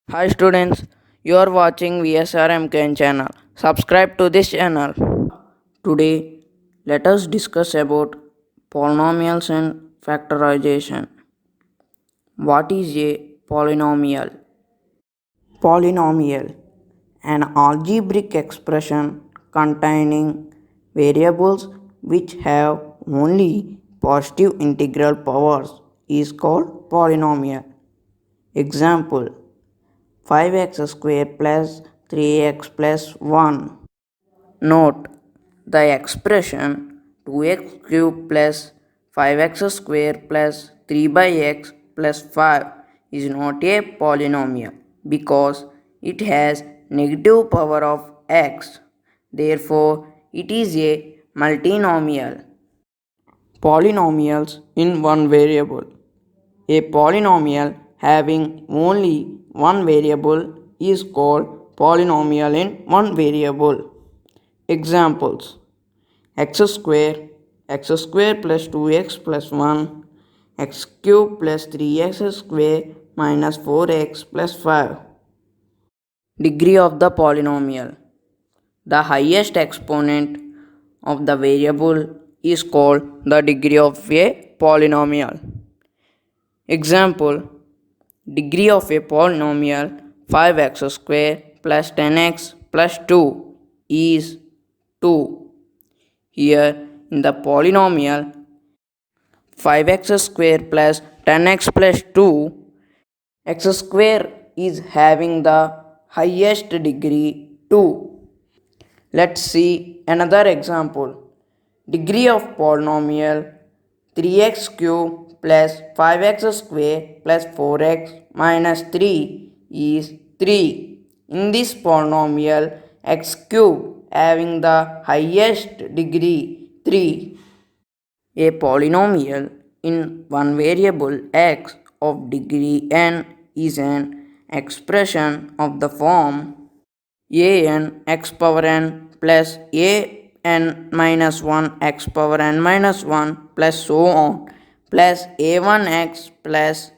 Hi students, you are watching VSRMKN channel. Subscribe to this channel. Today, let us discuss about polynomials and factorization. What is a polynomial? Polynomial, an algebraic expression containing variables which have only positive integral powers, is called polynomial. Example: 5x square plus 3x plus 1. Note: the expression 2x cube plus 5x square plus 3 by x plus 5 is not a polynomial because it has negative power of x. Therefore, it is a multinomial. Polynomials in one variable. A polynomial having only one variable is called polynomial in one variable. Examples: x square plus 2x plus 1, x cube plus 3x square minus 4x plus 5. Degree of the polynomial. The highest exponent of the variable is called the degree of a polynomial. Example: degree of a polynomial 5x square plus 10x plus 2 is 2. Here in the polynomial 5x square plus 10x plus 2, x square is having the highest degree 2. Let's see another example. Degree of polynomial 3x cube plus 5x square plus 4x minus 3 is 3. In this polynomial, x cube having the highest degree 3. A polynomial in one variable x of degree n is an expression of the form an x power n plus an minus 1 x power n minus 1 plus so on plus a1x plus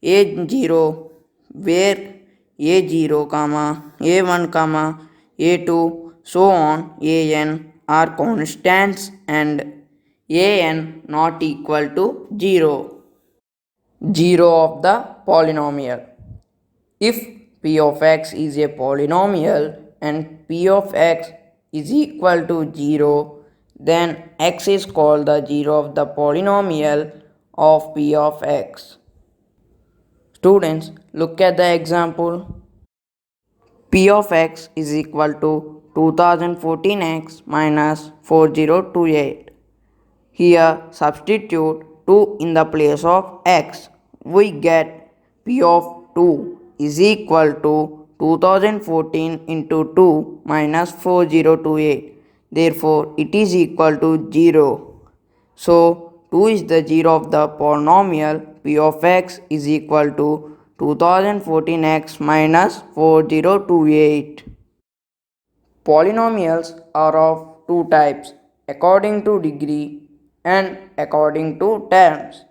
a0, where a0 comma a1 comma a2 so on an are constants and an not equal to 0. 0 of the polynomial. If p of x is a polynomial and p of x is equal to 0, then x is called the 0 of the polynomial of p of x. Students, look at the example. P of x is equal to 2014x minus 4028. Here substitute 2 in the place of x. We get P of 2 is equal to 2014 into 2 minus 4028. Therefore, it is equal to 0. So, 2 is the 0 of the polynomial P of x is equal to 2014x minus 4028. Polynomials are of two types, according to degree and according to terms.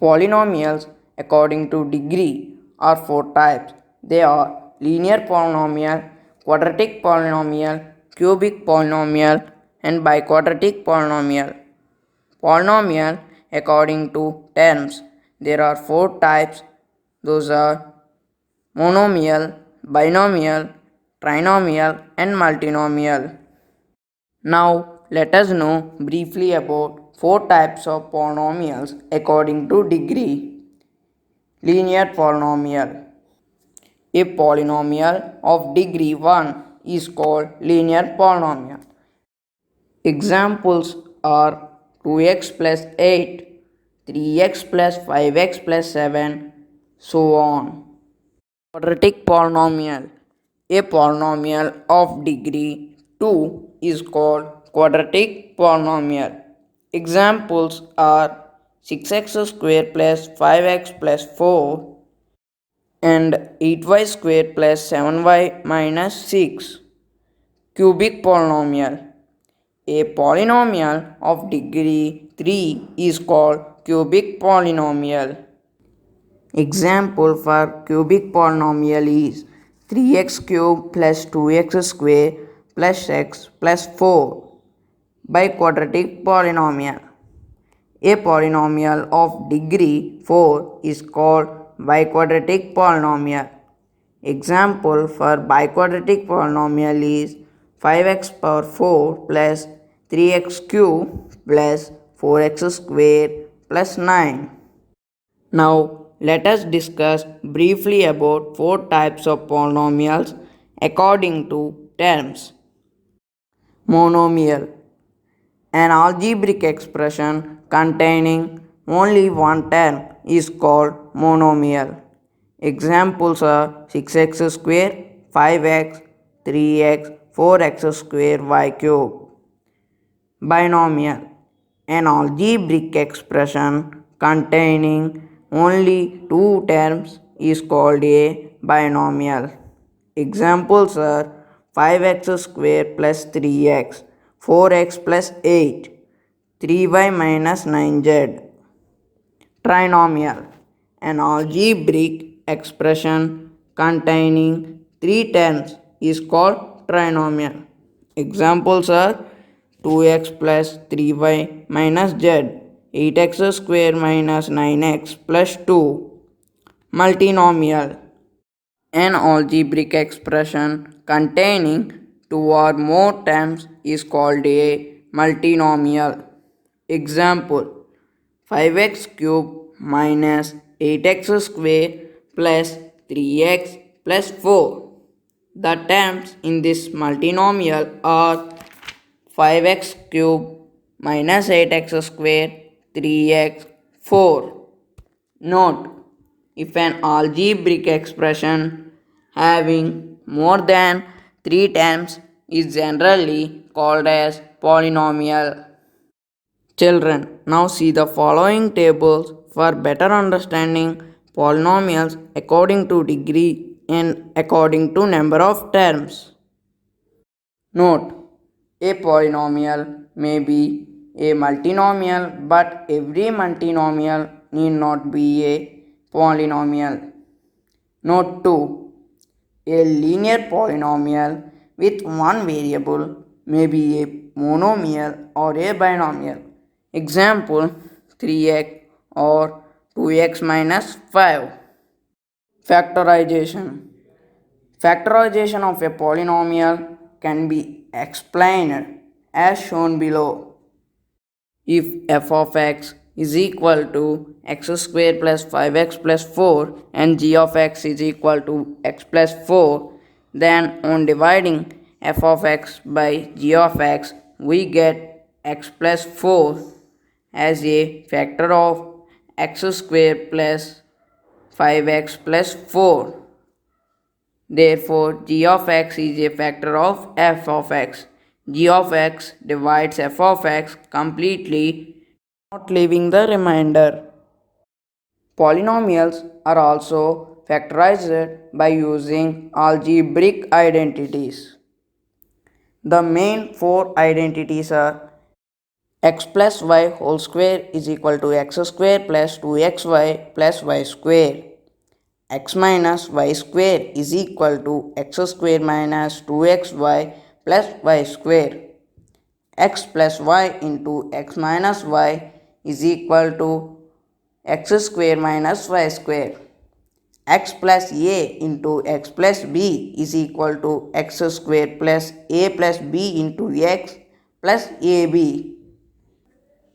Polynomials according to degree are four types. They are linear polynomial, quadratic polynomial, cubic polynomial, and biquadratic polynomial. Polynomial according to terms. There are four types. Those are monomial, binomial, trinomial, and multinomial. Now, let us know briefly about four types of polynomials according to degree. Linear polynomial. A polynomial of degree 1 is called linear polynomial. Examples are 2x plus 8, 3x plus 5x plus 7, so on. Quadratic polynomial. A polynomial of degree 2 is called quadratic polynomial. Examples are 6x square plus 5x plus 4 and 8y square plus 7y minus 6. Cubic polynomial. A polynomial of degree 3 is called cubic polynomial. Example for cubic polynomial is 3x cubed plus 2x square plus x plus 4. Biquadratic polynomial. A polynomial of degree 4 is called biquadratic polynomial. Example for biquadratic polynomial is 5x power 4 plus 3x cubed plus 4x square plus 9. Now let us discuss briefly about four types of polynomials according to terms. Monomial, an algebraic expression containing only one term is called monomial. Examples are 6x square, 5x, 3x, 4x square y cube. Binomial, an algebraic expression containing only two terms is called a binomial. Examples are 5x square plus 3x, 4x plus 8, 3y minus 9z. Trinomial, an algebraic expression containing three terms is called trinomial. Examples are 2x plus 3y minus z, 8x square minus 9x plus 2. Multinomial, an algebraic expression containing two or more terms is called a multinomial. Example, 5x cube minus 8x square plus 3x plus 4. The terms in this multinomial are 5x cube minus 8x square 3x 4. Note, if an algebraic expression having more than 3 terms is generally called as polynomial. Children, now see the following tables for better understanding polynomials according to degree and according to number of terms. Note, a polynomial may be a multinomial, but every multinomial need not be a polynomial. Note 2. A linear polynomial with one variable may be a monomial or a binomial. Example, 3x or 2x minus 5. Factorization. Factorization of a polynomial can be explained as shown below. If f of x is equal to x square plus 5x plus 4 and g of x is equal to x plus 4, then on dividing f of x by g of x, we get x plus 4 as a factor of x square plus 5x plus 4. Therefore, g of x is a factor of f of x. G of x divides f of x completely, not leaving the remainder. Polynomials are also factorized by using algebraic identities. The main four identities are x plus y whole square is equal to x square plus 2xy plus y square. X minus y square is equal to x square minus 2xy plus y square. X plus y into x minus y is equal to x square minus y square. X plus a into x plus b is equal to x square plus a plus b into x plus ab.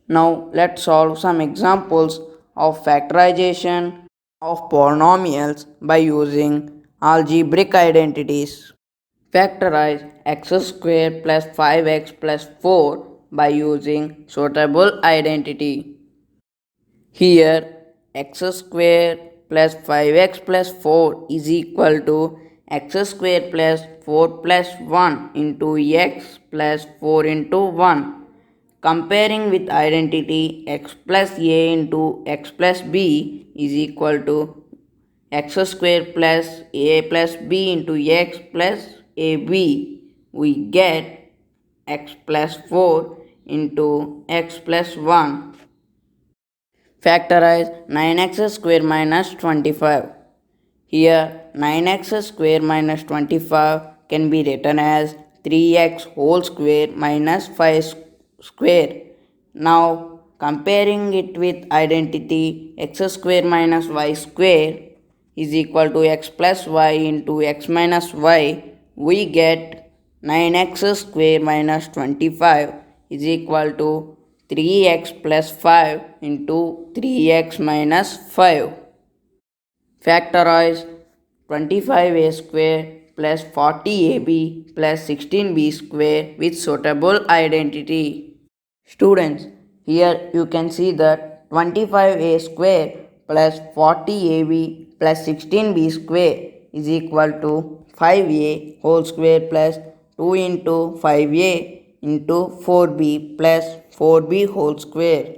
Now let's solve some examples of factorization of polynomials by using algebraic identities. Factorize x square plus 5x plus 4 by using suitable identity. Here x square plus 5x plus 4 is equal to x square plus 4 plus 1 into x plus 4 into 1. Comparing with identity x plus a into x plus b is equal to x square plus a plus b into x plus ab. We get x plus 4 into x plus 1. Factorize 9x square minus 25. Here 9x square minus 25 can be written as 3x whole square minus 5 square. Now comparing it with identity x square minus y square is equal to x plus y into x minus y, we get 9x square minus 25 is equal to 3x plus 5 into 3x minus 5. Factorize 25a square plus 40ab plus 16b square with suitable identity. Students, here you can see that 25a square plus 40ab plus 16b square is equal to 5a whole square plus 2 into 5a into 4b plus 4b whole square.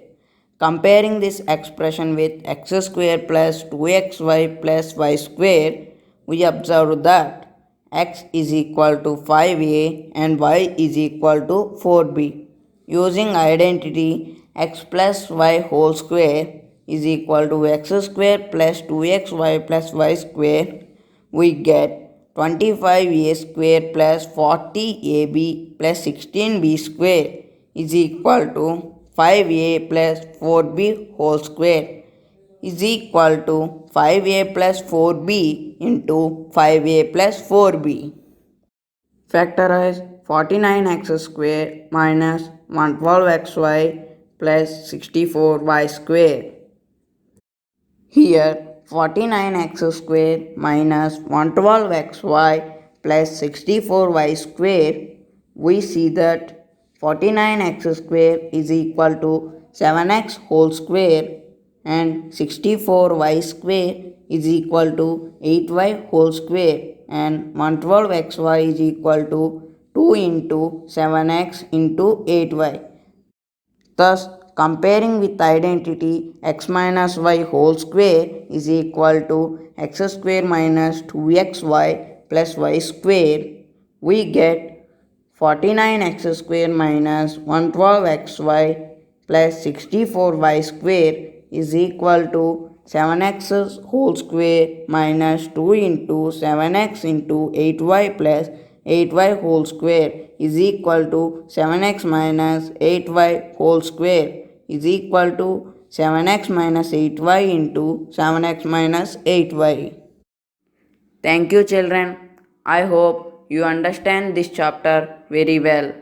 Comparing this expression with x square plus 2xy plus y square, we observe that x is equal to 5a and y is equal to 4b. Using identity, x plus y whole square is equal to x square plus 2xy plus y square, we get 25a square plus 40ab plus 16b square is equal to 5a plus 4b whole square is equal to 5a plus 4b into 5a plus 4b. Factorize 49x square minus 112xy plus 64y square. Here 49x square minus 112xy plus 64y square, we see that 49x square is equal to 7x whole square and 64y square is equal to 8y whole square and 112xy is equal to 2 into 7x into 8y. Thus, comparing with identity, x minus y whole square is equal to x square minus 2xy plus y square, we get 49x square minus 112xy plus 64y square is equal to 7x whole square minus 2 into 7x into 8y plus 8y whole square is equal to 7x minus 8y whole square is equal to 7x minus 8y into 7x minus 8y. Thank you children. I hope you understand this chapter very well.